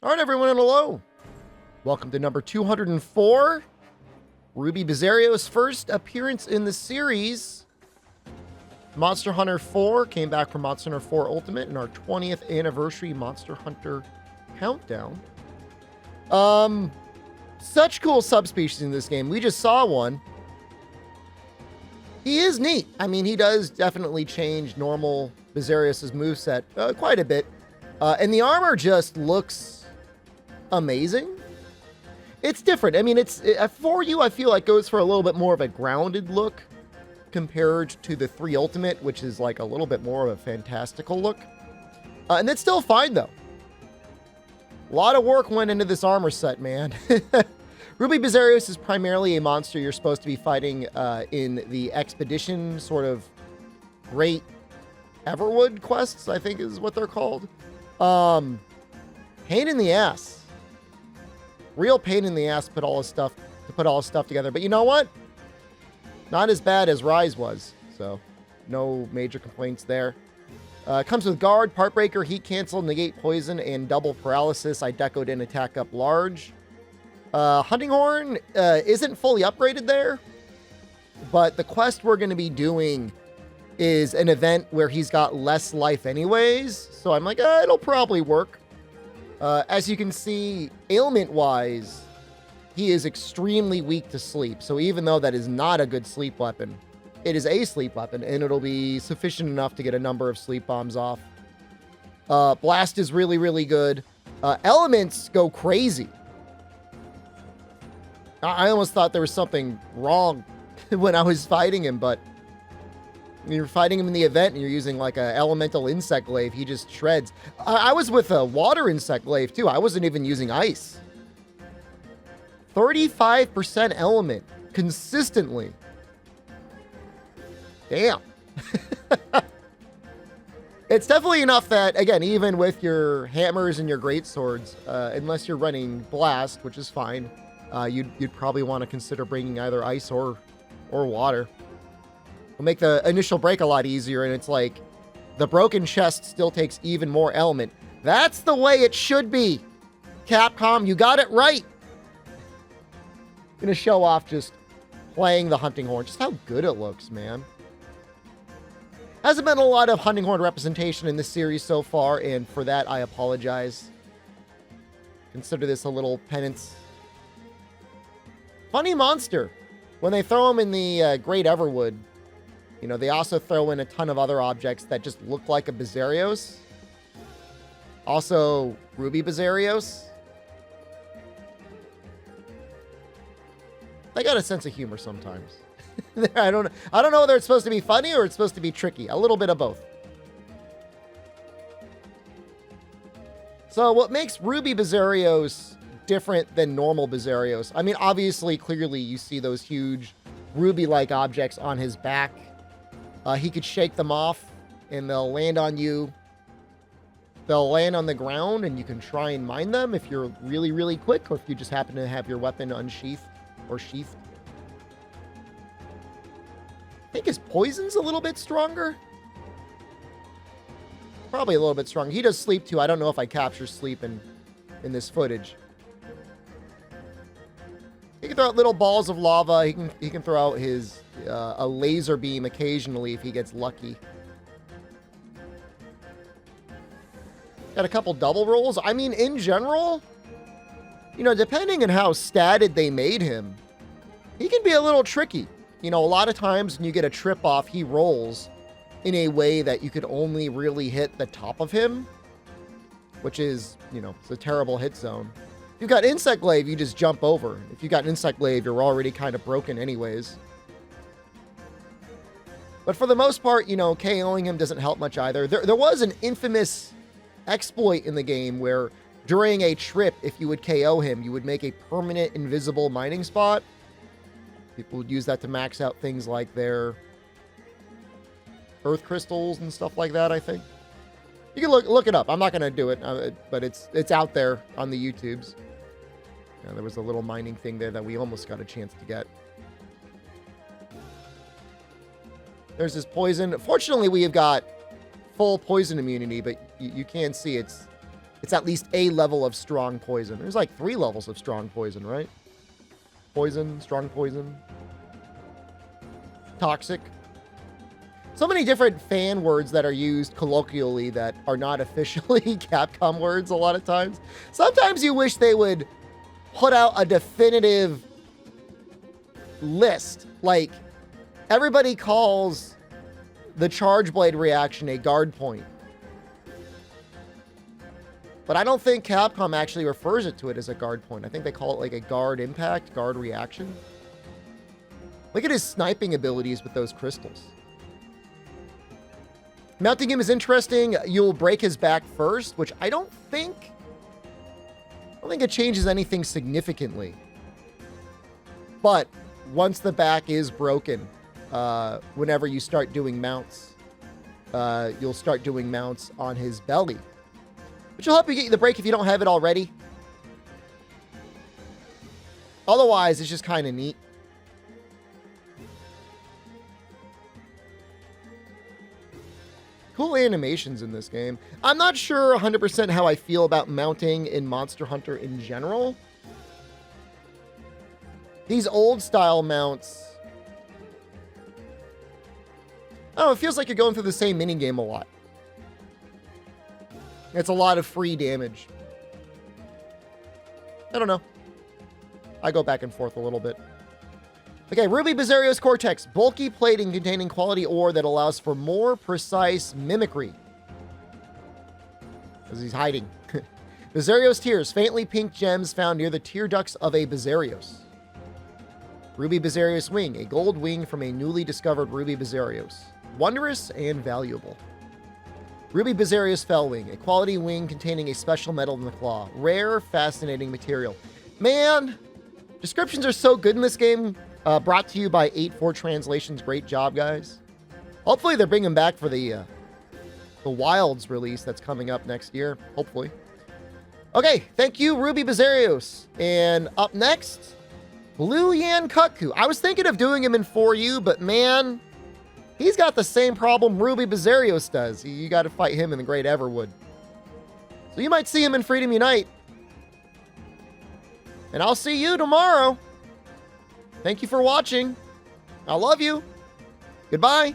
All right, everyone, and hello. Welcome to number 204. Ruby Basarios' first appearance in the series. Monster Hunter 4 came back from Monster Hunter 4 Ultimate in our 20th anniversary Monster Hunter countdown. Such cool subspecies in this game. We just saw one. He is neat. I mean, he does definitely change normal Basarios' moveset quite a bit. And the armor just looks amazing. It's different. I mean, for you, I feel like goes for a little bit more of a grounded look compared to the 3 Ultimate, which is like a little bit more of a fantastical look. And it's still fine, though. A lot of work went into this armor set, man. Ruby Basarios is primarily a monster you're supposed to be fighting in the expedition sort of great everwood quests, I think is what they're called. Pain in the ass. Real pain in the ass to put all this stuff together. But you know what? Not as bad as Rise was. So no major complaints there. Comes with guard, part breaker, heat cancel, negate poison, and double paralysis. I decoed in attack up large. Hunting Horn isn't fully upgraded there, but the quest we're going to be doing is an event where he's got less life anyways. So I'm like, it'll probably work. As you can see, ailment-wise, he is extremely weak to sleep. So even though that is not a good sleep weapon, it is a sleep weapon, and it'll be sufficient enough to get a number of sleep bombs off. Blast is really, really good. Elements go crazy. I almost thought there was something wrong when I was fighting him, but when you're fighting him in the event and you're using like a elemental insect glaive, he just shreds. I was with a water insect glaive too. I wasn't even using ice. 35% element consistently. Damn. It's definitely enough that, again, even with your hammers and your greatswords, unless you're running blast, which is fine, you'd probably want to consider bringing either ice or water. It'll make the initial break a lot easier, and it's like the broken chest still takes even more element. That's the way it should be. Capcom, you got it right. Gonna show off just playing the Hunting Horn. Just how good it looks, man. Hasn't been a lot of Hunting Horn representation in this series so far, and for that, I apologize. Consider this a little penance. Funny monster. When they throw him in the Great Everwood, you know, they also throw in a ton of other objects that just look like a Basarios. Also, Ruby Basarios. They got a sense of humor sometimes. I don't know whether it's supposed to be funny or it's supposed to be tricky. A little bit of both. So what makes Ruby Basarios different than normal Basarios? I mean, obviously, clearly, you see those huge ruby-like objects on his back. He could shake them off, and they'll land on you. They'll land on the ground, and you can try and mine them if you're really, really quick, or if you just happen to have your weapon unsheathed or sheathed. I think his poison's a little bit stronger. Probably a little bit stronger. He does sleep, too. I don't know if I capture sleep in this footage. He can throw out little balls of lava. He can throw out his a laser beam occasionally if he gets lucky. Got a couple double rolls. I mean, in general, you know, depending on how statted they made him, he can be a little tricky. You know, a lot of times when you get a trip off, he rolls in a way that you could only really hit the top of him, which is, you know, it's a terrible hit zone. If you've got Insect Glaive, you just jump over. If you've got Insect Glaive, you're already kind of broken anyways. But for the most part, you know, KOing him doesn't help much either. There was an infamous exploit in the game where during a trip, if you would KO him, you would make a permanent invisible mining spot. People would use that to max out things like their earth crystals and stuff like that, I think. You can look it up. I'm not going to do it, but it's out there on the YouTubes. There was a little mining thing there that we almost got a chance to get. There's this poison. Fortunately, we have got full poison immunity, but you can see it's it's at least a level of strong poison. There's like 3 levels of strong poison, right? Poison, strong poison, toxic. So many different fan words that are used colloquially that are not officially Capcom words a lot of times. Sometimes you wish they would put out a definitive list. Like, everybody calls the Charge Blade reaction a guard point. But I don't think Capcom actually refers it to it as a guard point. I think they call it like a guard impact, guard reaction. Look at his sniping abilities with those crystals. Mounting him is interesting. You'll break his back first, which I don't think it changes anything significantly. But once the back is broken, whenever you start doing mounts, you'll start doing mounts on his belly, which will help you get the break if you don't have it already. Otherwise, it's just kind of neat. Cool animations in this game. I'm not sure 100% how I feel about mounting in Monster Hunter in general. These old style mounts, I don't know, it feels like you're going through the same minigame a lot. It's a lot of free damage. I don't know. I go back and forth a little bit. Okay, Ruby Basarios Cortex. Bulky plating containing quality ore that allows for more precise mimicry. Because he's hiding. Basarios tears. Faintly pink gems found near the tear ducts of a Basarios. Ruby Basarios wing. A gold wing from a newly discovered Ruby Basarios. Wondrous and valuable. Ruby Basarios fell wing. A quality wing containing a special metal in the claw. Rare, fascinating material. Man, descriptions are so good in this game. Brought to you by 8-4 Translations. Great job, guys. Hopefully they're bringing back for the Wilds release that's coming up next year. Hopefully. Okay, thank you, Ruby Basarios. And up next, Blue Yan Kutku. I was thinking of doing him in 4U, but man, he's got the same problem Ruby Basarios does. You got to fight him in the Great Everwood. So you might see him in Freedom Unite. And I'll see you tomorrow. Thank you for watching. I love you. Goodbye.